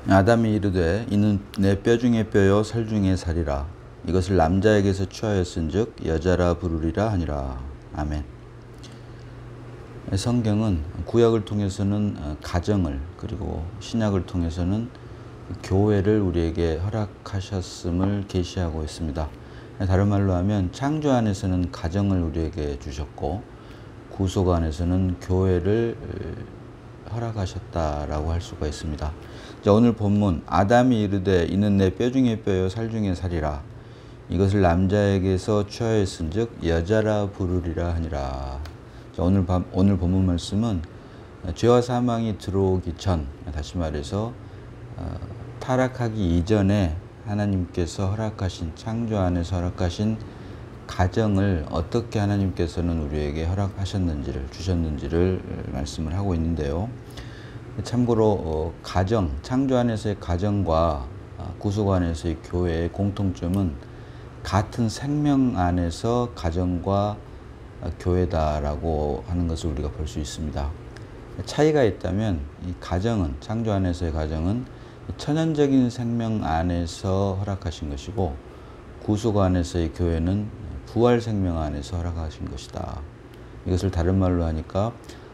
아담이 이르되 이는 내 뼈 중에 뼈요 살 중에 살이라. 이것을 남자에게서 취하였은즉 여자라 부르리라 하니라. 아멘. 성경은 구약을 통해서는 가정을, 그리고 신약을 통해서는 교회를 우리에게 허락하셨음을 계시하고 있습니다. 다른 말로 하면 창조 안에서는 가정을 우리에게 주셨고 구속 안에서는 교회를 허락하셨다라고 할 수가 있습니다. 자, 오늘 본문 아담이 이르되 이는 내 뼈 중에 뼈요 살 중에 살이라. 이것을 남자에게서 취하였은즉 여자라 부르리라 하니라. 자, 오늘 본문 말씀은 죄와 사망이 들어오기 전, 다시 말해서 타락하기 이전에 하나님께서 허락하신, 창조 안에서 허락하신 가정을 어떻게 하나님께서는 우리에게 허락하셨는지를, 주셨는지를 말씀을 하고 있는데요. 참고로 가정, 창조 안에서의 가정과 구속 안에서의 교회의 공통점은 같은 생명 안에서 가정과 교회다라고 하는 것을 우리가 볼 수 있습니다. 차이가 있다면 이 가정은, 창조 안에서의 가정은 천연적인 생명 안에서 허락하신 것이고 구속 안에서의 교회는 부활 생명 안에서 허락하신 것이다. 이것을 다른 말로 하니까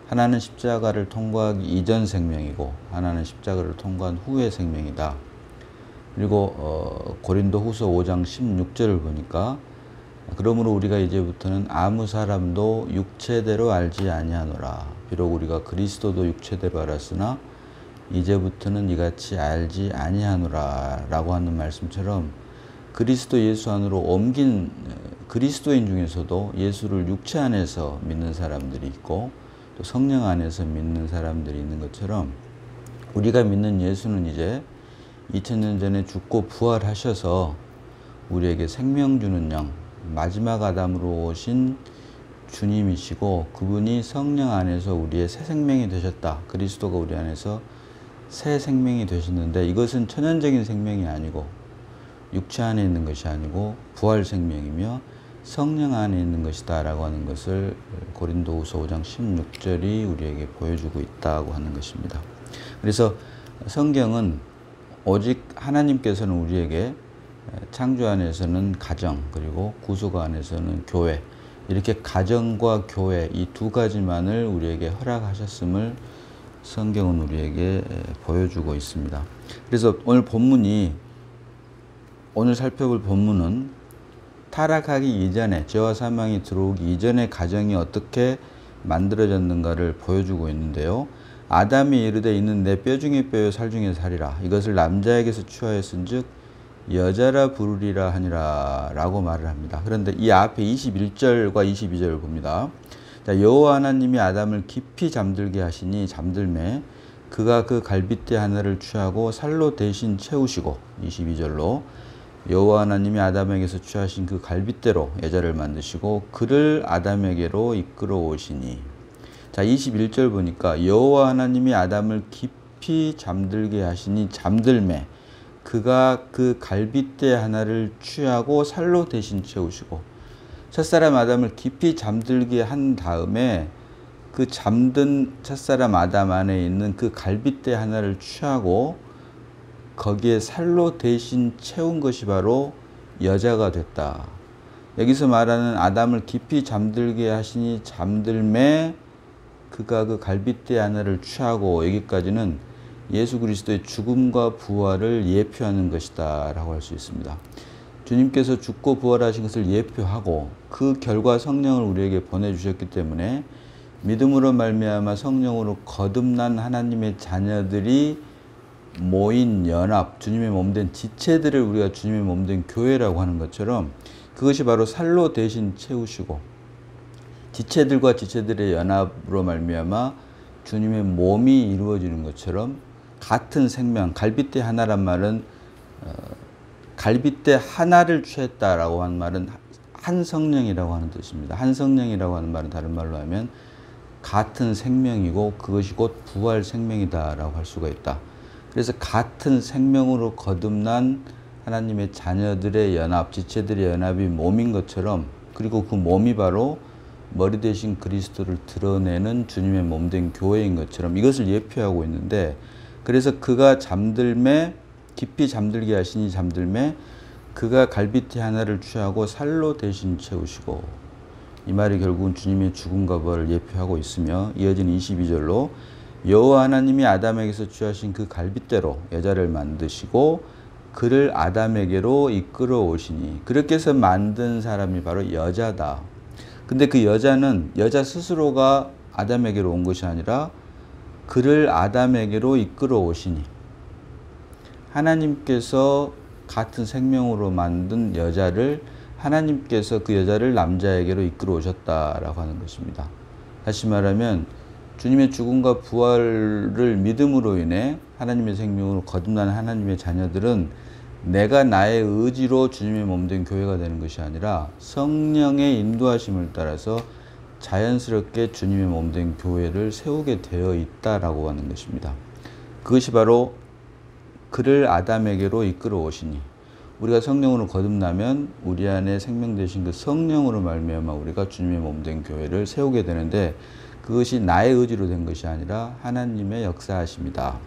하나는 십자가를 통과하기 이전 생명이고 하나는 십자가를 통과한 후의 생명이다. 그리고 고린도후서 5장 16절을 보니까 그러므로 우리가 이제부터는 아무 사람도 육체대로 알지 아니하노라. 비록 우리가 그리스도도 육체대로 알았으나 이제부터는 이같이 알지 아니하노라 라고 하는 말씀처럼 그리스도 예수 안으로 옮긴 그리스도인 중에서도 예수를 육체 안에서 믿는 사람들이 있고 또 성령 안에서 믿는 사람들이 있는 것처럼 우리가 믿는 예수는 이제 2000년 전에 죽고 부활하셔서 우리에게 생명 주는 영, 마지막 아담으로 오신 주님이시고 그분이 성령 안에서 우리의 새 생명이 되셨다. 그리스도가 우리 안에서 새 생명이 되셨는데 이것은 천연적인 생명이 아니고 육체 안에 있는 것이 아니고 부활 생명이며 성령 안에 있는 것이다 라고 하는 것을 고린도후서 5장 16절이 우리에게 보여주고 있다고 하는 것입니다. 그래서 성경은 오직 하나님께서는 우리에게 창조 안에서는 가정, 그리고 구속 안에서는 교회, 이렇게 가정과 교회 이 두 가지만을 우리에게 허락하셨음을 성경은 우리에게 보여주고 있습니다. 그래서 오늘 살펴볼 본문은 타락하기 이전에, 죄와 사망이 들어오기 이전에 가정이 어떻게 만들어졌는가를 보여주고 있는데요. 아담이 이르되 이는 내 뼈 중에 뼈요 살 중에 살이라. 이것을 남자에게서 취하였은즉 여자라 부르리라 하니라 라고 말을 합니다. 그런데 이 앞에 21절과 22절을 봅니다. 자, 여호와 하나님이 아담을 깊이 잠들게 하시니 잠들매 그가 그 갈빗대 하나를 취하고 살로 대신 채우시고 22절로 여호와 하나님이 아담에게서 취하신 그 갈빗대로 여자를 만드시고 그를 아담에게로 이끌어 오시니. 자, 21절 보니까 여호와 하나님이 아담을 깊이 잠들게 하시니 잠들매 그가 그 갈빗대 하나를 취하고 살로 대신 채우시고. 첫사람 아담을 깊이 잠들게 한 다음에 그 잠든 첫사람 아담 안에 있는 그 갈빗대 하나를 취하고 거기에 살로 대신 채운 것이 바로 여자가 됐다. 여기서 말하는 아담을 깊이 잠들게 하시니 잠들매 그가 그 갈빗대 하나를 취하고, 여기까지는 예수 그리스도의 죽음과 부활을 예표하는 것이다 라고 할 수 있습니다. 주님께서 죽고 부활하신 것을 예표하고 그 결과 성령을 우리에게 보내주셨기 때문에 믿음으로 말미암아 성령으로 거듭난 하나님의 자녀들이 모인 연합, 주님의 몸된 지체들을 우리가 주님의 몸된 교회라고 하는 것처럼 그것이 바로 살로 대신 채우시고 지체들과 지체들의 연합으로 말미암아 주님의 몸이 이루어지는 것처럼 같은 생명, 갈빗대 하나란 말은 갈빗대 하나를 취했다라고 하는 말은 한 성령이라고 하는 뜻입니다. 한 성령이라고 하는 말은 다른 말로 하면 같은 생명이고 그것이 곧 부활 생명이다라고 할 수가 있다. 그래서 같은 생명으로 거듭난 하나님의 자녀들의 연합, 지체들의 연합이 몸인 것처럼, 그리고 그 몸이 바로 머리 대신 그리스도를 드러내는 주님의 몸된 교회인 것처럼 이것을 예표하고 있는데, 그래서 그가 잠들매 깊이 잠들게 하시니 잠들매 그가 갈빗대 하나를 취하고 살로 대신 채우시고. 이 말이 결국은 주님의 죽음과 부활을 예표하고 있으며 이어지는 22절로 여호와 하나님이 아담에게서 취하신 그 갈빗대로 여자를 만드시고 그를 아담에게로 이끌어 오시니. 그렇게 해서 만든 사람이 바로 여자다. 근데 그 여자는 여자 스스로가 아담에게로 온 것이 아니라 그를 아담에게로 이끌어 오시니. 하나님께서 같은 생명으로 만든 여자를 하나님께서 그 여자를 남자에게로 이끌어 오셨다라고 하는 것입니다. 다시 말하면 주님의 죽음과 부활을 믿음으로 인해 하나님의 생명으로 거듭나는 하나님의 자녀들은 내가 나의 의지로 주님의 몸된 교회가 되는 것이 아니라 성령의 인도하심을 따라서 자연스럽게 주님의 몸된 교회를 세우게 되어 있다라고 하는 것입니다. 그것이 바로 그를 아담에게로 이끌어 오시니. 우리가 성령으로 거듭나면 우리 안에 생명 되신 그 성령으로 말미암아 우리가 주님의 몸된 교회를 세우게 되는데 그것이 나의 의지로 된 것이 아니라 하나님의 역사하심이다.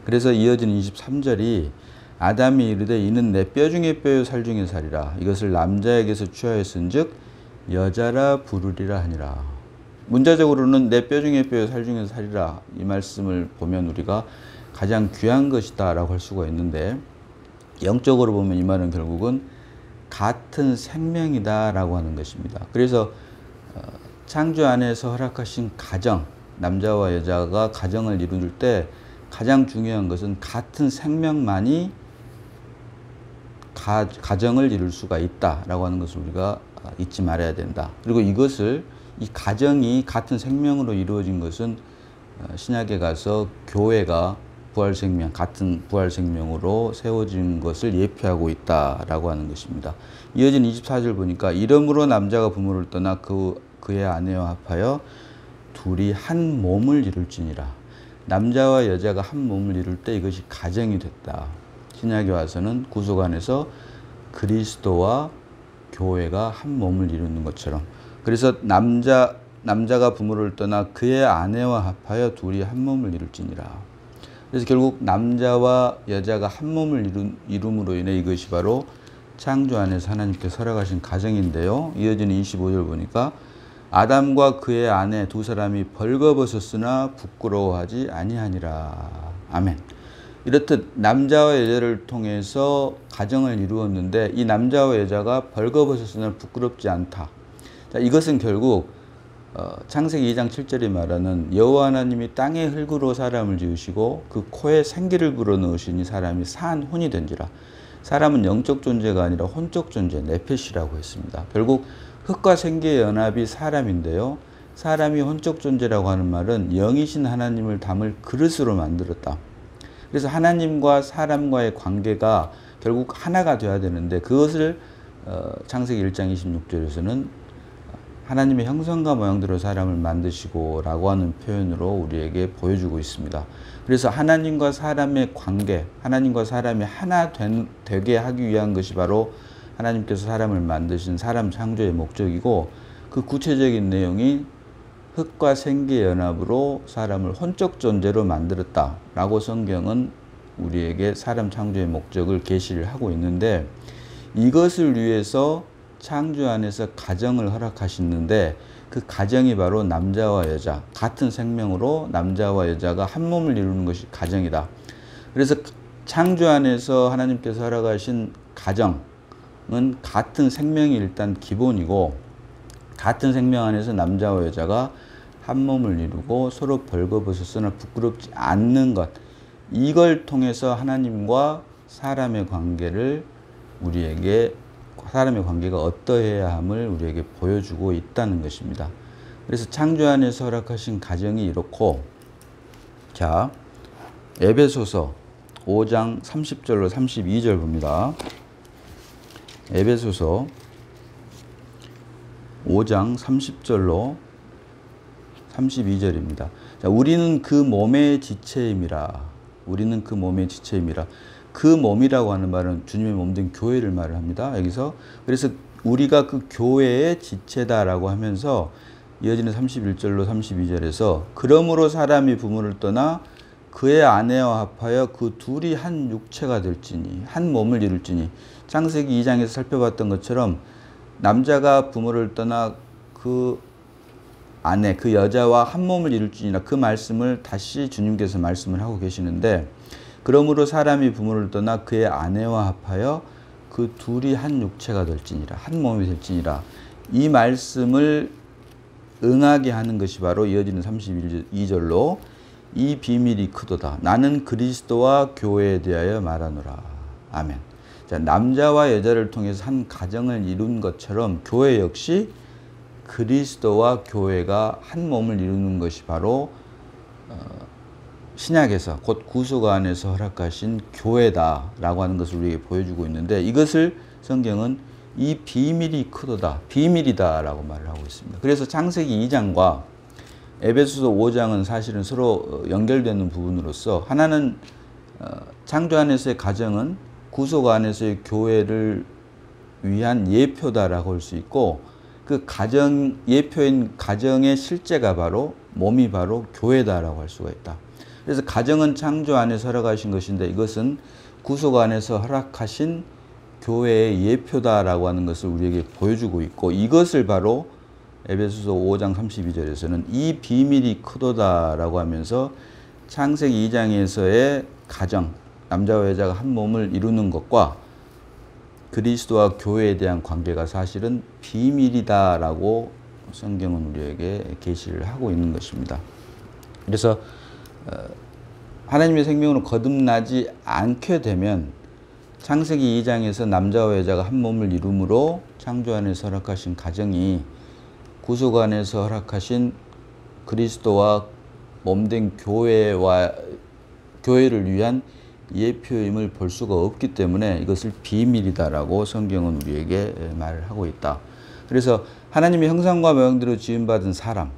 그래서 이어지는 23절이 아담이 이르되 이는 내 뼈 중에 뼈요 살 중에 살이라. 이것을 남자에게서 취하였은즉 여자라 부르리라 하니라. 문자적으로는 내 뼈 중에 뼈요 살 중에 살이라. 이 말씀을 보면 우리가 가장 귀한 것이다 라고 할 수가 있는데 영적으로 보면 이 말은 결국은 같은 생명이다 라고 하는 것입니다. 그래서 창조 안에서 허락하신 가정, 남자와 여자가 가정을 이룰 때 가장 중요한 것은 같은 생명만이 가정을 이룰 수가 있다라고 하는 것을 우리가 잊지 말아야 된다. 그리고 이것을 이 가정이 같은 생명으로 이루어진 것은 신약에 가서 교회가 부활생명, 같은 부활생명으로 세워진 것을 예표하고 있다라고 하는 것입니다. 이어진 24절 보니까 이러므로 남자가 부모를 떠나 그의 아내와 합하여 둘이 한 몸을 이룰지니라. 남자와 여자가 한 몸을 이룰 때 이것이 가정이 됐다. 신약에 와서는 구속 안에서 그리스도와 교회가 한 몸을 이루는 것처럼. 그래서 남자가 부모를 떠나 그의 아내와 합하여 둘이 한 몸을 이룰지니라. 그래서 결국 남자와 여자가 한 몸을 이룸으로 인해 이것이 바로 창조 안에서 하나님께서 허락하신 가정인데요. 이어지는 25절 보니까 아담과 그의 아내 두 사람이 벌거벗었으나 부끄러워하지 아니하니라. 아멘. 이렇듯 남자와 여자를 통해서 가정을 이루었는데 이 남자와 여자가 벌거벗었으나 부끄럽지 않다. 자, 이것은 결국 창세기 2장 7절이 말하는 여호와 하나님이 땅의 흙으로 사람을 지으시고 그 코에 생기를 불어넣으시니 사람이 산 혼이 된지라. 사람은 영적 존재가 아니라 혼적 존재, 네페시라고 했습니다. 결국 흙과 생기의 연합이 사람인데요. 사람이 혼적 존재라고 하는 말은 영이신 하나님을 담을 그릇으로 만들었다. 그래서 하나님과 사람과의 관계가 결국 하나가 되어야 되는데 그것을 창세기 1장 26절에서는 하나님의 형상과 모양대로 사람을 만드시고 라고 하는 표현으로 우리에게 보여주고 있습니다. 그래서 하나님과 사람의 관계, 하나님과 사람이 하나 되게 하기 위한 것이 바로 하나님께서 사람을 만드신 사람 창조의 목적이고 그 구체적인 내용이 흙과 생기의 연합으로 사람을 혼적 존재로 만들었다 라고 성경은 우리에게 사람 창조의 목적을 계시를 하고 있는데 이것을 위해서 창조 안에서 가정을 허락하시는데 그 가정이 바로 남자와 여자, 같은 생명으로 남자와 여자가 한 몸을 이루는 것이 가정이다. 그래서 창조 안에서 하나님께서 허락하신 가정은 같은 생명이 일단 기본이고 같은 생명 안에서 남자와 여자가 한 몸을 이루고 서로 벌거벗었으나 부끄럽지 않는 것, 이걸 통해서 하나님과 사람의 관계를 우리에게 사람의 관계가 어떠해야 함을 우리에게 보여주고 있다는 것입니다. 그래서 창조 안에서 허락하신 가정이 이렇고, 자, 에베소서 5장 30절로 32절 봅니다. 에베소서 5장 30절로 32절입니다. 자, 우리는 그 몸의 지체임이라. 우리는 그 몸의 지체임이라. 그 몸이라고 하는 말은 주님의 몸된 교회를 말을 합니다. 여기서 그래서 우리가 그 교회의 지체다라고 하면서 이어지는 31절로 32절에서 그러므로 사람이 부모를 떠나 그의 아내와 합하여 그 둘이 한 육체가 될지니 한 몸을 이룰지니 창세기 2장에서 살펴봤던 것처럼 남자가 부모를 떠나 그 아내 그 여자와 한 몸을 이룰지니라 그 말씀을 다시 주님께서 말씀을 하고 계시는데 그러므로 사람이 부모를 떠나 그의 아내와 합하여 그 둘이 한 육체가 될지니라 한 몸이 될지니라 이 말씀을 응하게 하는 것이 바로 이어지는 32절로 이 비밀이 크도다. 나는 그리스도와 교회에 대하여 말하노라. 아멘. 자, 남자와 여자를 통해서 한 가정을 이룬 것처럼 교회 역시 그리스도와 교회가 한 몸을 이루는 것이 바로 신약에서 곧 구속 안에서 허락하신 교회다라고 하는 것을 우리에게 보여주고 있는데 이것을 성경은 이 비밀이 크도다. 비밀이다라고 말을 하고 있습니다. 그래서 창세기 2장과 에베소서 5장은 사실은 서로 연결되는 부분으로서 하나는 창조 안에서의 가정은 구속 안에서의 교회를 위한 예표다라고 할 수 있고 그 가정 예표인 가정의 실제가 바로 몸이 바로 교회다라고 할 수가 있다. 그래서 가정은 창조 안에서 허락하신 것인데 이것은 구속 안에서 허락하신 교회의 예표다라고 하는 것을 우리에게 보여주고 있고 이것을 바로 에베소서 5장 32절에서는 이 비밀이 크도다라고 하면서 창세기 2장에서의 가정, 남자와 여자가 한 몸을 이루는 것과 그리스도와 교회에 대한 관계가 사실은 비밀이다라고 성경은 우리에게 계시를 하고 있는 것입니다. 그래서 하나님의 생명으로 거듭나지 않게 되면 창세기 2장에서 남자와 여자가 한 몸을 이룸으로 창조 안에서 허락하신 가정이 구속 안에서 허락하신 그리스도와 몸된 교회를 위한 예표임을 볼 수가 없기 때문에 이것을 비밀이다라고 성경은 우리에게 말을 하고 있다. 그래서 하나님의 형상과 모양대로 지음받은 사람,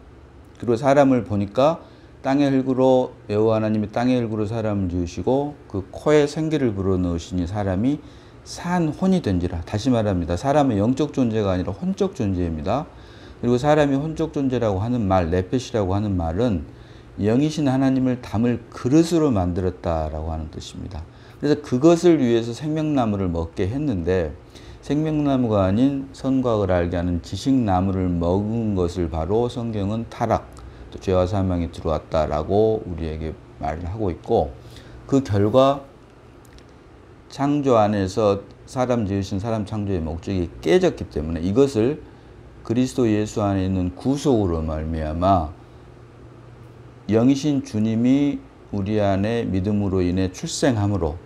그리고 사람을 보니까 땅의 흙으로 여호와 하나님이 땅의 흙으로 사람을 지으시고 그 코에 생기를 불어넣으시니 사람이 산 혼이 된지라. 다시 말합니다. 사람은 영적 존재가 아니라 혼적 존재입니다. 그리고 사람이 혼적 존재라고 하는 말, 네펫이라고 하는 말은 영이신 하나님을 담을 그릇으로 만들었다라고 하는 뜻입니다. 그래서 그것을 위해서 생명나무를 먹게 했는데 생명나무가 아닌 선과 악을 알게 하는 지식나무를 먹은 것을 바로 성경은 타락, 또 죄와 사망이 들어왔다라고 우리에게 말을 하고 있고 그 결과 창조 안에서 사람 지으신 사람 창조의 목적이 깨졌기 때문에 이것을 그리스도 예수 안에 있는 구속으로 말미암아 영이신 주님이 우리 안에 믿음으로 인해 출생함으로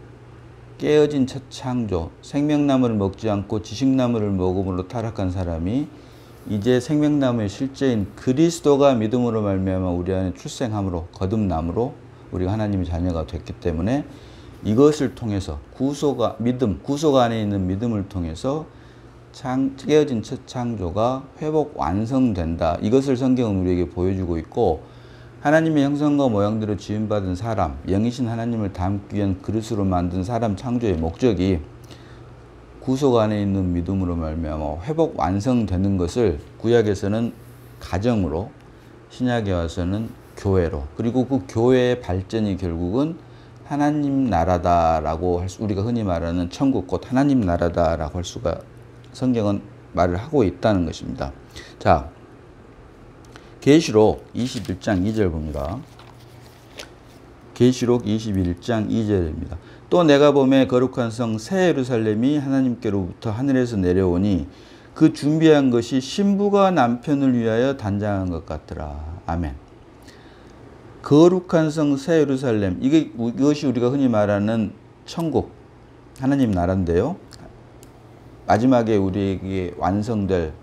깨어진 첫 창조, 생명나무를 먹지 않고 지식나무를 먹음으로 타락한 사람이 이제 생명나무의 실제인 그리스도가 믿음으로 말미암아 우리 안에 출생함으로 거듭남으로 우리가 하나님의 자녀가 됐기 때문에 이것을 통해서 구속 안에 있는 믿음을 통해서 깨어진 첫 창조가 회복 완성된다. 이것을 성경은 우리에게 보여주고 있고 하나님의 형상과 모양대로 지음받은 사람, 영이신 하나님을 담기 위한 그릇으로 만든 사람 창조의 목적이 구속 안에 있는 믿음으로 말미암아 회복 완성되는 것을 구약에서는 가정으로, 신약에 와서는 교회로, 그리고 그 교회의 발전이 결국은 하나님 나라다라고 우리가 흔히 말하는 천국 곧 하나님 나라다라고 할 수가 성경은 말을 하고 있다는 것입니다. 자, 계시록 21장 2절 봅니다. 계시록 21장 2절입니다. 또 내가 보매 거룩한 성 새 예루살렘이 하나님께로부터 하늘에서 내려오니 그 준비한 것이 신부가 남편을 위하여 단장한 것 같더라. 아멘. 거룩한 성 새 예루살렘, 이것이 우리가 흔히 말하는 천국, 하나님 나라인데요. 마지막에 우리에게 완성될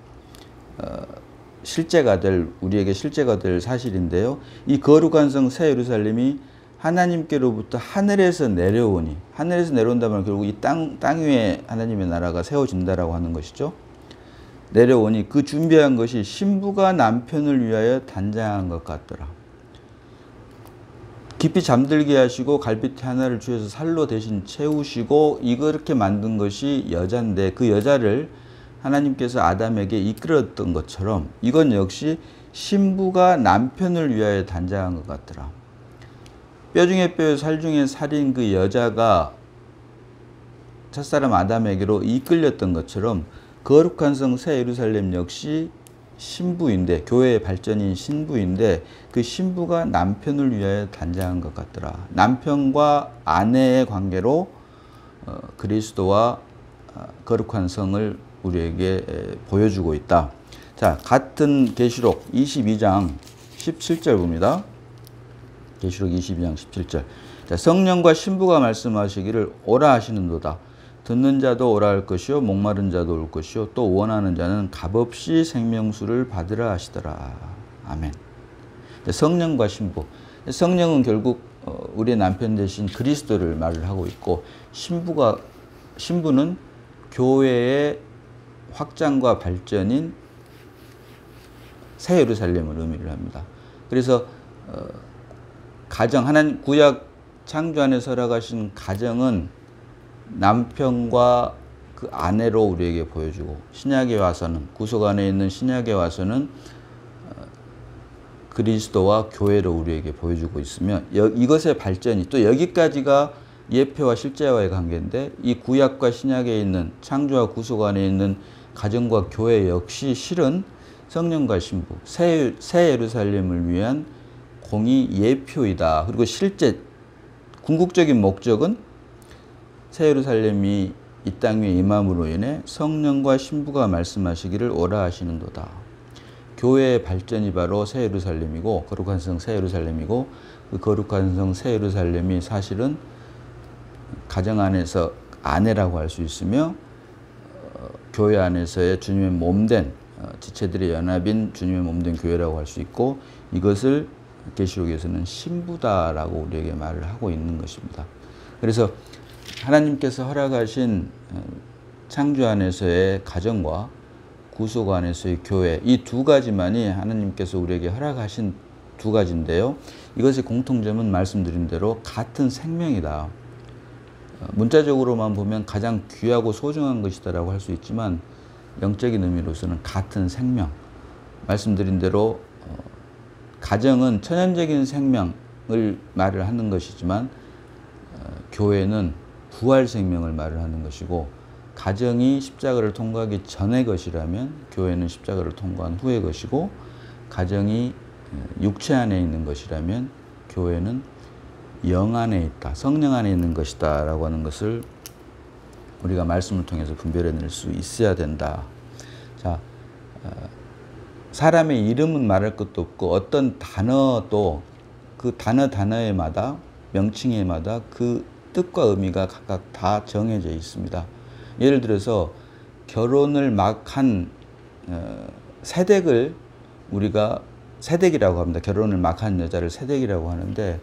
우리에게 실제가 될 사실인데요. 이 거룩한 성 새 예루살렘이 하나님께로부터 하늘에서 내려오니, 하늘에서 내려온다면 결국 이 땅 위에 하나님의 나라가 세워진다라고 하는 것이죠. 내려오니 그 준비한 것이 신부가 남편을 위하여 단장한 것 같더라. 깊이 잠들게 하시고 갈빗대 하나를 주셔서 살로 대신 채우시고 이렇게 만든 것이 여자인데 그 여자를 하나님께서 아담에게 이끌었던 것처럼 이건 역시 신부가 남편을 위하여 단장한 것 같더라. 뼈 중에 뼈, 살 중에 살인 그 여자가 첫사람 아담에게로 이끌렸던 것처럼 거룩한 성 새 예루살렘 역시 신부인데, 교회의 발전인 신부인데, 그 신부가 남편을 위하여 단장한 것 같더라. 남편과 아내의 관계로 그리스도와 거룩한 성을 우리에게 보여주고 있다. 자, 같은 계시록 22장 17절 봅니다. 계시록 22장 17절. 자, 성령과 신부가 말씀하시기를 오라 하시는도다. 듣는 자도 오라 할 것이요, 목마른 자도 올 것이요, 또 원하는 자는 값없이 생명수를 받으라 하시더라. 아멘. 성령과 신부. 성령은 결국 우리의 남편 대신 그리스도를 말을 하고 있고, 신부는 교회의 확장과 발전인 새 예루살렘을 의미를 합니다. 그래서 가정, 하나님 구약 창조 안에 살아가신 가정은 남편과 그 아내로 우리에게 보여주고, 신약에 와서는, 구속 안에 있는 신약에 와서는 그리스도와 교회로 우리에게 보여주고 있으며, 이것의 발전이 또 여기까지가 예표와 실제와의 관계인데, 이 구약과 신약에 있는 창조와 구속 안에 있는 가정과 교회 역시 실은 성령과 신부, 새 예루살렘을 위한 공의 예표이다. 그리고 실제 궁극적인 목적은 새 예루살렘이 이 땅 위에 임함으로 인해 성령과 신부가 말씀하시기를 오라 하시는도다. 교회의 발전이 바로 새 예루살렘이고, 거룩한 성 새 예루살렘이고, 그 거룩한 성 새 예루살렘이 사실은 가정 안에서 아내라고 할 수 있으며, 교회 안에서의 주님의 몸된 지체들의 연합인 주님의 몸된 교회라고 할 수 있고, 이것을 계시록에서는 신부다라고 우리에게 말을 하고 있는 것입니다. 그래서 하나님께서 허락하신 창조 안에서의 가정과 구속 안에서의 교회, 이 두 가지만이 하나님께서 우리에게 허락하신 두 가지인데요. 이것의 공통점은 말씀드린 대로 같은 생명이다. 문자적으로만 보면 가장 귀하고 소중한 것이다라고 할 수 있지만, 영적인 의미로서는 같은 생명. 말씀드린 대로 가정은 천연적인 생명을 말을 하는 것이지만, 교회는 부활 생명을 말을 하는 것이고, 가정이 십자가를 통과하기 전의 것이라면 교회는 십자가를 통과한 후의 것이고, 가정이 육체 안에 있는 것이라면 교회는 영 안에 있다, 성령 안에 있는 것이다 라고 하는 것을 우리가 말씀을 통해서 분별해낼 수 있어야 된다. 자, 사람의 이름은 말할 것도 없고, 어떤 단어도 그 단어마다, 명칭에마다 그 뜻과 의미가 각각 다 정해져 있습니다. 예를 들어서 결혼을 막 한 새댁을 우리가 새댁이라고 합니다. 결혼을 막 한 여자를 새댁이라고 하는데,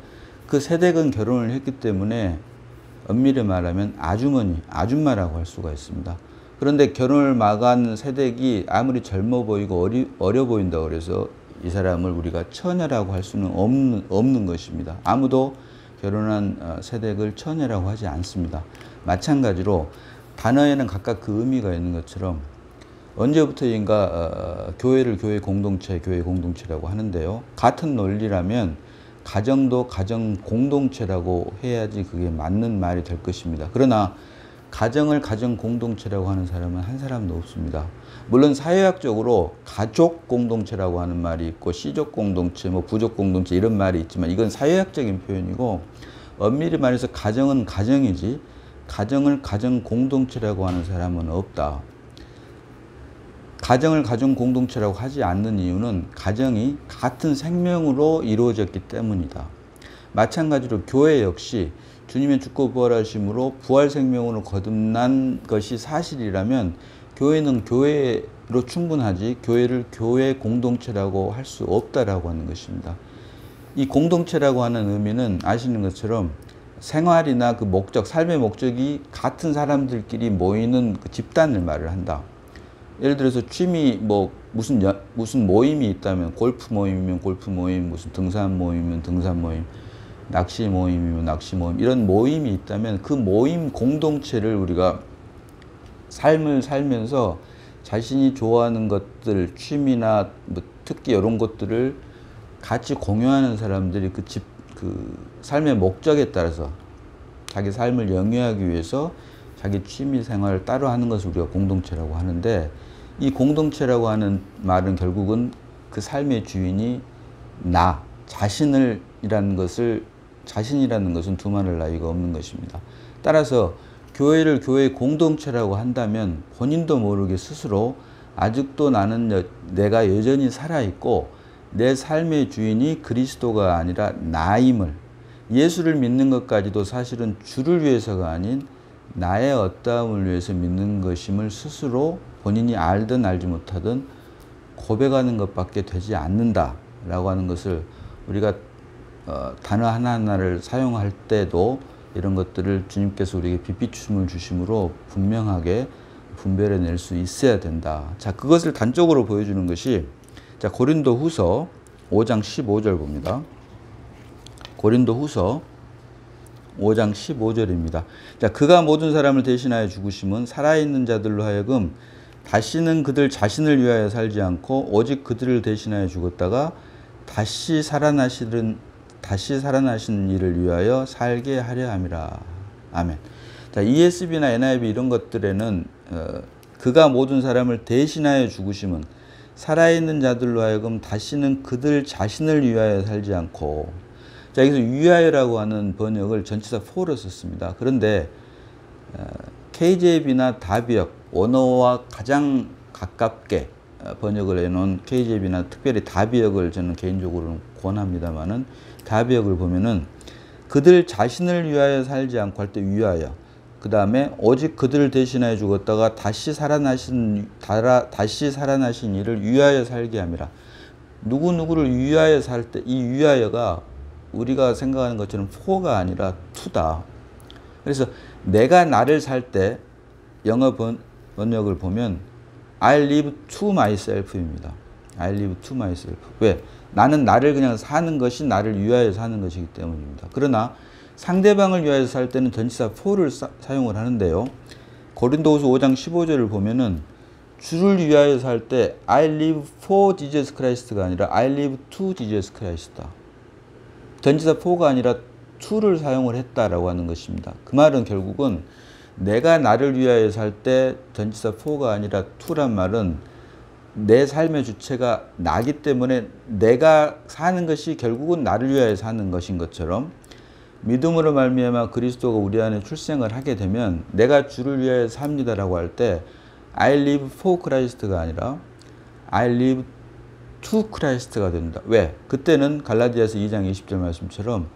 그 새댁은 결혼을 했기 때문에 엄밀히 말하면 아주머니, 아줌마라고 할 수가 있습니다. 그런데 결혼을 막 한 새댁이 아무리 젊어 보이고 어려 보인다고 해서 이 사람을 우리가 처녀라고 할 수는 없는 것입니다. 아무도 결혼한 새댁을 처녀라고 하지 않습니다. 마찬가지로 단어에는 각각 그 의미가 있는 것처럼, 언제부터인가 교회를 교회 공동체라고 하는데요. 같은 논리라면 가정도 가정 공동체라고 해야지 그게 맞는 말이 될 것입니다. 그러나 가정을 가정 공동체라고 하는 사람은 한 사람도 없습니다. 물론 사회학적으로 가족 공동체라고 하는 말이 있고, 씨족 공동체, 부족 공동체 이런 말이 있지만, 이건 사회학적인 표현이고, 엄밀히 말해서 가정은 가정이지 가정을 가정 공동체라고 하는 사람은 없다. 가정을 가정 공동체라고 하지 않는 이유는 가정이 같은 생명으로 이루어졌기 때문이다. 마찬가지로 교회 역시 주님의 죽고 부활하심으로 부활 생명으로 거듭난 것이 사실이라면, 교회는 교회로 충분하지 교회를 교회 공동체라고 할 수 없다라고 하는 것입니다. 이 공동체라고 하는 의미는 아시는 것처럼 생활이나 그 목적, 삶의 목적이 같은 사람들끼리 모이는 그 집단을 말을 한다. 예를 들어서 취미 무슨 모임이 있다면, 골프 모임이면 골프 모임, 무슨 등산 모임이면 등산 모임, 낚시 모임이면 낚시 모임, 이런 모임이 있다면 그 모임 공동체를 우리가 삶을 살면서 자신이 좋아하는 것들, 취미나 특기 이런 것들을 같이 공유하는 사람들이 그 삶의 목적에 따라서 자기 삶을 영위하기 위해서 자기 취미 생활을 따로 하는 것을 우리가 공동체라고 하는데, 이 공동체라고 하는 말은 결국은 그 삶의 주인이 나 자신이라는 것은 두말할 나위가 없는 것입니다. 따라서 교회를 교회의 공동체라고 한다면 본인도 모르게 스스로 아직도 내가 여전히 살아있고 내 삶의 주인이 그리스도가 아니라 나임을, 예수를 믿는 것까지도 사실은 주를 위해서가 아닌 나의 어떠함을 위해서 믿는 것임을 스스로 본인이 알든 알지 못하든 고백하는 것밖에 되지 않는다라고 하는 것을 우리가 단어 하나하나를 사용할 때도 이런 것들을 주님께서 우리에게 빛비춤을 주심으로 분명하게 분별해낼 수 있어야 된다. 자, 그것을 단적으로 보여주는 것이, 자, 고린도후서 5장 15절 봅니다. 고린도후서 5장 15절입니다. 자, 그가 모든 사람을 대신하여 죽으심은 살아있는 자들로 하여금 다시는 그들 자신을 위하여 살지 않고 오직 그들을 대신하여 죽었다가 다시 살아나신 이를 위하여 살게 하려 함이라. 아멘. 자, ESV나 NIV 이런 것들에는 그가 모든 사람을 대신하여 죽으심은 살아있는 자들로 하여금 다시는 그들 자신을 위하여 살지 않고, 자, 여기서 위하여라고 하는 번역을 전치사 for로 썼습니다. 그런데 KJV나 다비역, 원어와 가장 가깝게 번역을 해놓은 KJV나 특별히 다비역을 저는 개인적으로는 권합니다만은, 다비역을 보면은 그들 자신을 위하여 살지 않고 할 때 위하여, 그 다음에 오직 그들을 대신하여 죽었다가 다시 살아나신 이를 위하여 살게 함이라. 누구누구를 위하여 살 때 이 위하여가 우리가 생각하는 것처럼 for가 아니라 to다. 그래서 내가 나를 살 때 영어 번역을 보면 I live to myself입니다. I live to myself. 왜? 나는 나를 그냥 사는 것이 나를 위하여 사는 것이기 때문입니다. 그러나 상대방을 위하여 살 때는 전치사 for를 사용을 하는데요. 고린도후서 5장 15절을 보면은 주를 위하여 살 때 I live for Jesus Christ가 아니라 I live to Jesus Christ다. 전치사 for가 아니라 to를 사용을 했다라고 하는 것입니다. 그 말은 결국은 내가 나를 위하여 살 때 전치사 for가 아니라 to란 말은 내 삶의 주체가 나기 때문에 내가 사는 것이 결국은 나를 위하여 사는 것인 것처럼, 믿음으로 말미암아 그리스도가 우리 안에 출생을 하게 되면 내가 주를 위하여 삽니다라고 할 때 I live for Christ가 아니라 I live to Christ가 된다. 왜? 그때는 갈라디아서 2장 20절 말씀처럼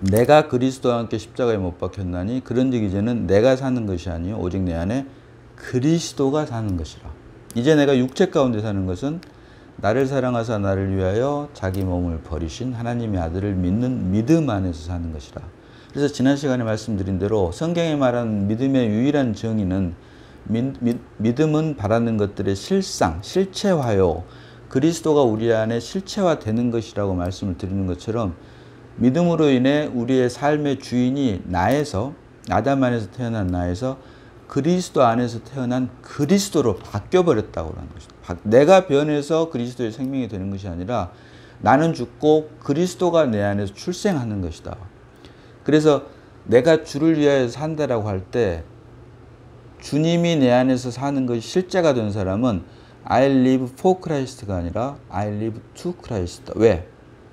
내가 그리스도와 함께 십자가에 못 박혔나니 그런즉 이제는 내가 사는 것이 아니요 오직 내 안에 그리스도가 사는 것이라. 이제 내가 육체 가운데 사는 것은 나를 사랑하사 나를 위하여 자기 몸을 버리신 하나님의 아들을 믿는 믿음 안에서 사는 것이라. 그래서 지난 시간에 말씀드린 대로 성경에 말하는 믿음의 유일한 정의는 믿음은 바라는 것들의 실상, 실체화요. 그리스도가 우리 안에 실체화되는 것이라고 말씀을 드리는 것처럼, 믿음으로 인해 우리의 삶의 주인이 나에서, 아담 안에서 태어난 나에서 그리스도 안에서 태어난 그리스도로 바뀌어버렸다고 하는 것입니다. 내가 변해서 그리스도의 생명이 되는 것이 아니라 나는 죽고 그리스도가 내 안에서 출생하는 것이다. 그래서 내가 주를 위하여 산다라고 할 때 주님이 내 안에서 사는 것이 실제가 된 사람은 I live for Christ가 아니라 I live to Christ다. 왜?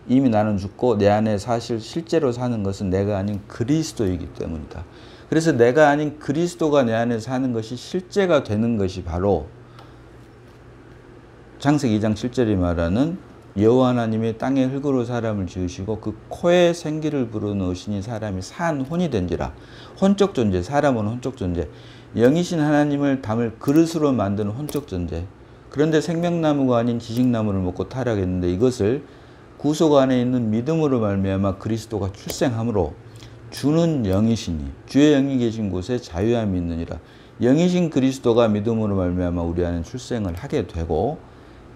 이미 나는 죽고 내 안에 사실 실제로 사는 것은 내가 아닌 그리스도이기 때문이다. 그래서 내가 아닌 그리스도가 내 안에 사는 것이 실제가 되는 것이 바로 창세기 2장 7절이 말하는 여호와 하나님이 땅의 흙으로 사람을 지으시고 그 코에 생기를 불어넣으시니 사람이 산 혼이 된지라. 혼적 존재, 사람은 혼적 존재, 영이신 하나님을 담을 그릇으로 만드는 혼적 존재. 그런데 생명나무가 아닌 지식나무를 먹고 타락했는데 이것을 구속 안에 있는 믿음으로 말미암아 그리스도가 출생함으로 주는 영이시니 주의 영이 계신 곳에 자유함이 있느니라. 영이신 그리스도가 믿음으로 말미암아 우리 안에 출생을 하게 되고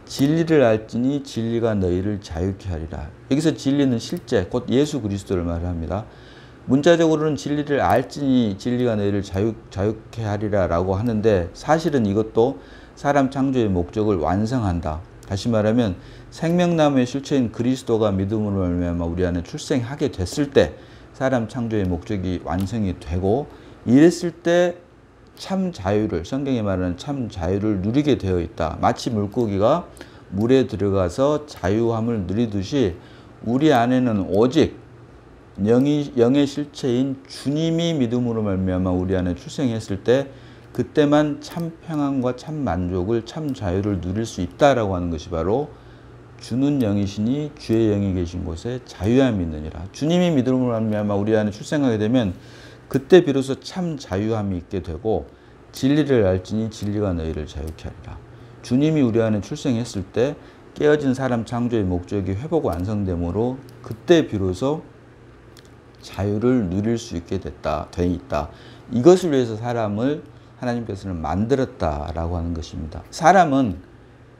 진리를 알지니 진리가 너희를 자유케 하리라. 여기서 진리는 실제 곧 예수 그리스도를 말합니다. 문자적으로는 진리를 알지니 진리가 너희를 자유케 하리라 라고 하는데 사실은 이것도 사람 창조의 목적을 완성한다. 다시 말하면 생명나무의 실체인 그리스도가 믿음으로 말미암아 우리 안에 출생하게 됐을 때 사람 창조의 목적이 완성이 되고 이랬을 때 참 자유를, 성경이 말하는 참 자유를 누리게 되어 있다. 마치 물고기가 물에 들어가서 자유함을 누리듯이 우리 안에는 오직 영의 실체인 주님이 믿음으로 말미암아 우리 안에 출생했을 때 그때만 참 평안과 참 만족을, 참 자유를 누릴 수 있다라고 하는 것이 바로 주는 영이시니 주의 영이 계신 곳에 자유함이 있느니라. 주님이 믿음으로 말미암아 우리 안에 출생하게 되면 그때 비로소 참 자유함이 있게 되고 진리를 알지니 진리가 너희를 자유케 하리라. 주님이 우리 안에 출생했을 때 깨어진 사람 창조의 목적이 회복 완성됨으로 그때 비로소 자유를 누릴 수 있게 돼 있다. 이것을 위해서 사람을 하나님께서는 만들었다라고 하는 것입니다. 사람은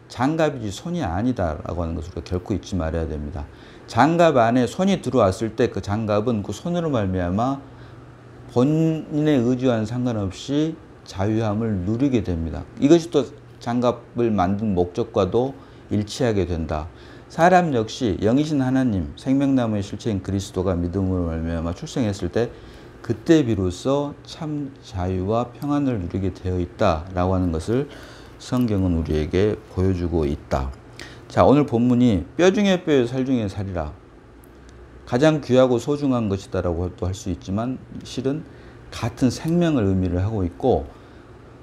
장갑이지 손이 아니다라고 하는 것을 결코 잊지 말아야 됩니다. 장갑 안에 손이 들어왔을 때 그 장갑은 그 손으로 말미암아 본인의 의지와는 상관없이 자유함을 누리게 됩니다. 이것이 또 장갑을 만든 목적과도 일치하게 된다. 사람 역시 영이신 하나님, 생명나무의 실체인 그리스도가 믿음으로 말미암아 출생했을 때 그때 비로소 참 자유와 평안을 누리게 되어 있다라고 하는 것을 성경은 우리에게 보여주고 있다. 자, 오늘 본문이 뼈 중에 뼈요 살 중에 살이라. 가장 귀하고 소중한 것이다라고 할 수 있지만 실은 같은 생명을 의미를 하고 있고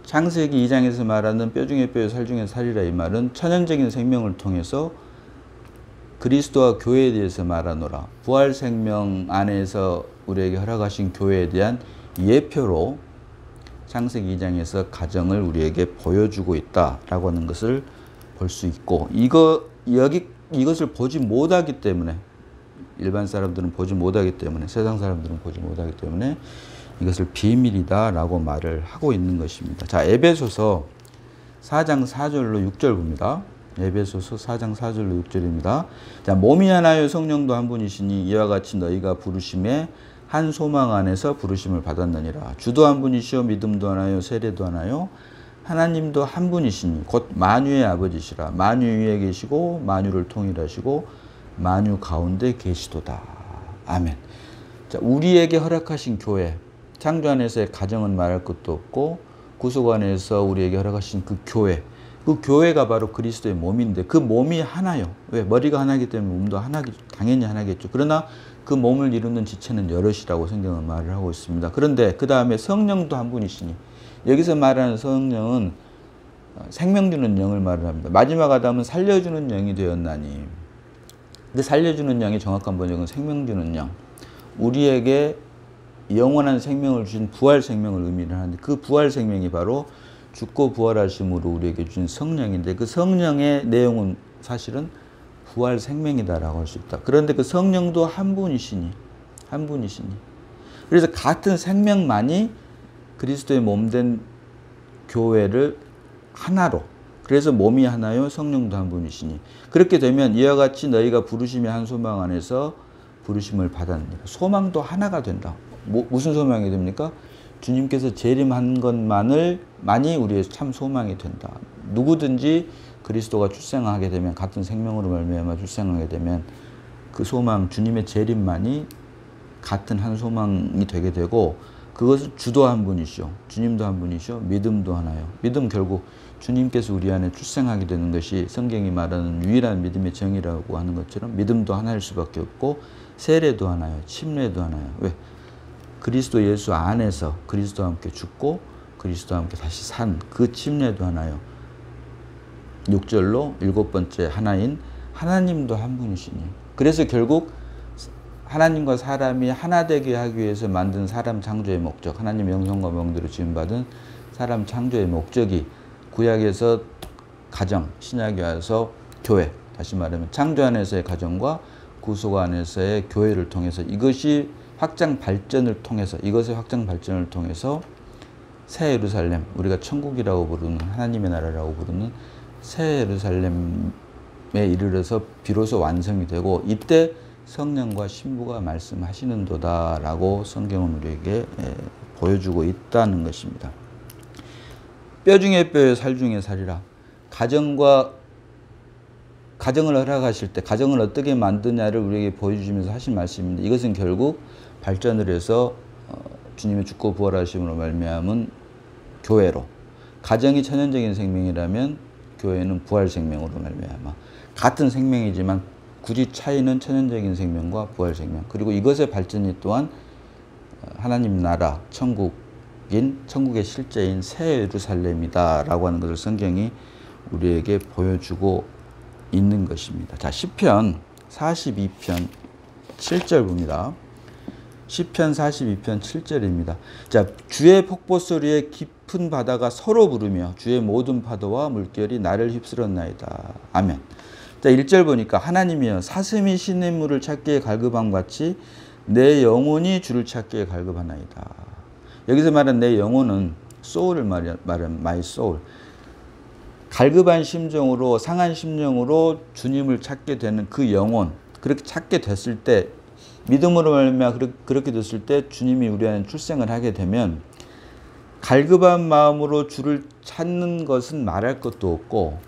창세기 2장에서 말하는 뼈 중에 뼈요 살 중에 살이라 이 말은 천연적인 생명을 통해서 그리스도와 교회에 대해서 말하노라. 부활 생명 안에서 우리에게 허락하신 교회에 대한 예표로 창세기 2장에서 가정을 우리에게 보여주고 있다라고 하는 것을 볼 수 있고 이것을 보지 못하기 때문에 일반 사람들은 보지 못하기 때문에 세상 사람들은 보지 못하기 때문에 이것을 비밀이다라고 말을 하고 있는 것입니다. 자, 에베소서 4장 4절로 6절 봅니다. 에베소서 4장 4절로 6절입니다. 자, 몸이 하나요 성령도 한 분이시니 이와 같이 너희가 부르심에 한 소망 안에서 부르심을 받았느니라. 주도 한 분이시요 믿음도 하나요 세례도 하나요 하나님도 한 분이시니 곧 만유의 아버지시라. 만유 위에 계시고 만유를 통일하시고 만유 가운데 계시도다. 아멘. 자, 우리에게 허락하신 교회, 창조 안에서의 가정은 말할 것도 없고 구속 안에서 우리에게 허락하신 그 교회가 바로 그리스도의 몸인데 그 몸이 하나요. 왜? 머리가 하나이기 때문에 몸도 당연히 하나겠죠. 그러나 그 몸을 이루는 지체는 여럿이라고 성경은 말을 하고 있습니다. 그런데 그 다음에 성령도 한 분이시니 여기서 말하는 성령은 생명 주는 영을 말을 합니다. 마지막 아담은 살려주는 영이 되었나니 근데 살려주는 영의 정확한 번역은 생명 주는 영. 우리에게 영원한 생명을 주신 부활 생명을 의미를 하는데 그 부활 생명이 바로 죽고 부활하심으로 우리에게 주신 성령인데 그 성령의 내용은 사실은 부활 생명이다라고 할 수 있다. 그런데 그 성령도 한 분이시니 그래서 같은 생명만이 그리스도의 몸된 교회를 하나로 그래서 몸이 하나요 성령도 한 분이시니 그렇게 되면 이와 같이 너희가 부르심의 한 소망 안에서 부르심을 받았느니라. 소망도 하나가 된다. 무슨 소망이 됩니까? 주님께서 재림한 것만이 우리의 참 소망이 된다. 누구든지 그리스도가 출생하게 되면 같은 생명으로 말미암아 출생하게 되면 그 소망 주님의 재림만이 같은 한 소망이 되게 되고 그것을 주도 한 분이시오. 주님도 한 분이시오. 믿음도 하나요. 믿음 결국 주님께서 우리 안에 출생하게 되는 것이 성경이 말하는 유일한 믿음의 정의라고 하는 것처럼 믿음도 하나일 수밖에 없고 세례도 하나요. 침례도 하나요. 왜? 그리스도 예수 안에서 그리스도와 함께 죽고 그리스도와 함께 다시 산 그 침례도 하나요. 6절로 일곱 번째 하나인 하나님도 한 분이시니 그래서 결국 하나님과 사람이 하나 되게 하기 위해서 만든 사람 창조의 목적 하나님 영성과 명대로 지음받은 사람 창조의 목적이 구약에서 가정, 신약에 와서 교회 다시 말하면 창조 안에서의 가정과 구속 안에서의 교회를 통해서 이것이 확장 발전을 통해서 새 예루살렘 우리가 천국이라고 부르는 하나님의 나라라고 부르는 새 예루살렘에 이르러서 비로소 완성이 되고 이때 성령과 신부가 말씀하시는도다라고 성경은 우리에게 보여주고 있다는 것입니다. 뼈 중에 뼈요 살 중에 살이라. 가정과 가정을 허락하실 때 가정을 어떻게 만드냐를 우리에게 보여주시면서 하신 말씀입니다. 이것은 결국 발전을 해서 주님의 죽고 부활하심으로 말미암은 교회로, 가정이 천연적인 생명이라면 교회는 부활 생명으로 말미암아 같은 생명이지만 굳이 차이는 천연적인 생명과 부활 생명, 그리고 이것의 발전이 또한 하나님 나라 천국의 실제인 새 예루살렘이다 라고 하는 것을 성경이 우리에게 보여주고 있는 것입니다. 자, 시편 42편 7절 봅니다. 시편 42편 7절입니다. 자, 주의 폭포 소리에 깊은 바다가 서로 부르며 주의 모든 파도와 물결이 나를 휩쓸었나이다. 아멘. 자, 1절 보니까 하나님이여 사슴이 시냇물을 찾기에 갈급함 같이 내 영혼이 주를 찾기에 갈급하나이다. 여기서 말한 내 영혼은 소울을 말하는 my soul. 갈급한 심정으로, 상한 심령으로 주님을 찾게 되는 그 영혼, 그렇게 찾게 됐을 때, 믿음으로 말미암아 그렇게 됐을 때 주님이 우리 안에 출생을 하게 되면 갈급한 마음으로 주를 찾는 것은 말할 것도 없고,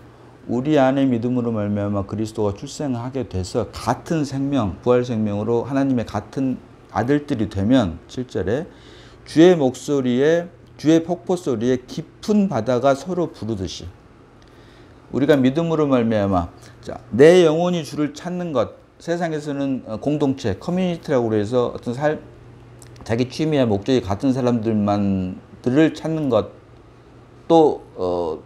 우리 안에 믿음으로 말미암아 그리스도가 출생하게 돼서 같은 생명, 부활 생명으로 하나님의 같은 아들들이 되면 7절에 주의 목소리에, 주의 폭포 소리에 깊은 바다가 서로 부르듯이, 우리가 믿음으로 말미암아 내 영혼이 주를 찾는 것, 세상에서는 공동체, 커뮤니티라고 해서 어떤 자기 취미와 목적이 같은 사람들을 찾는 것도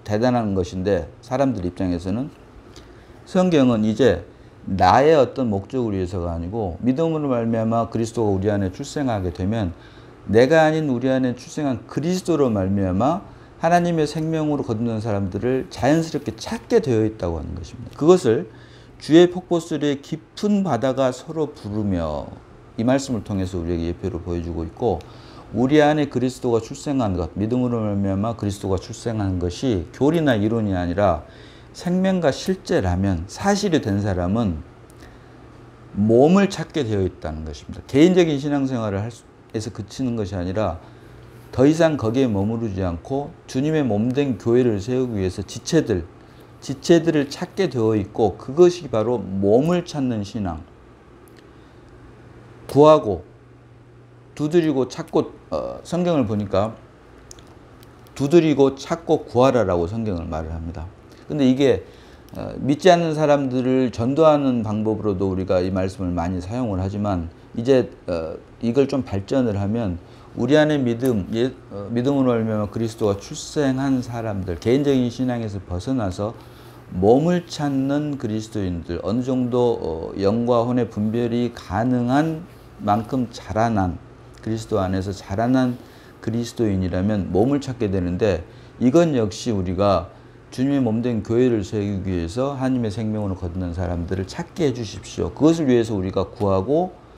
대단한 것인데, 사람들 입장에서는 성경은 이제 나의 어떤 목적을 위해서가 아니고 믿음으로 말미암아 그리스도가 우리 안에 출생하게 되면 내가 아닌 우리 안에 출생한 그리스도로 말미암아 하나님의 생명으로 거듭난 사람들을 자연스럽게 찾게 되어 있다고 하는 것입니다. 그것을 주의 폭포 소리에 깊은 바다가 서로 부르며, 이 말씀을 통해서 우리에게 예표로 보여주고 있고, 우리 안에 그리스도가 출생한 것, 믿음으로 말미암아 그리스도가 출생한 것이 교리나 이론이 아니라 생명과 실제라면, 사실이 된 사람은 몸을 찾게 되어 있다는 것입니다. 개인적인 신앙생활을 해서 그치는 것이 아니라 더 이상 거기에 머무르지 않고 주님의 몸된 교회를 세우기 위해서 지체들을 찾게 되어 있고, 그것이 바로 몸을 찾는 신앙. 구하고 두드리고 찾고, 성경을 보니까 두드리고 찾고 구하라라고 성경을 말을 합니다. 근데 이게 믿지 않는 사람들을 전도하는 방법으로도 우리가 이 말씀을 많이 사용을 하지만, 이제 이걸 좀 발전을 하면 우리 안에 믿음으로 말미암아 그리스도가 출생한 사람들, 개인적인 신앙에서 벗어나서 몸을 찾는 그리스도인들, 어느 정도 영과 혼의 분별이 가능한 만큼 자라난, 그리스도 안에서 자라난 그리스도인이라면 몸을 찾게 되는데, 이건 역시 우리가 주님의 몸된 교회를 세우기 위해서 하나님의 생명으로 거듭난 사람들을 찾게 해주십시오. 그것을 위해서 우리가 구하고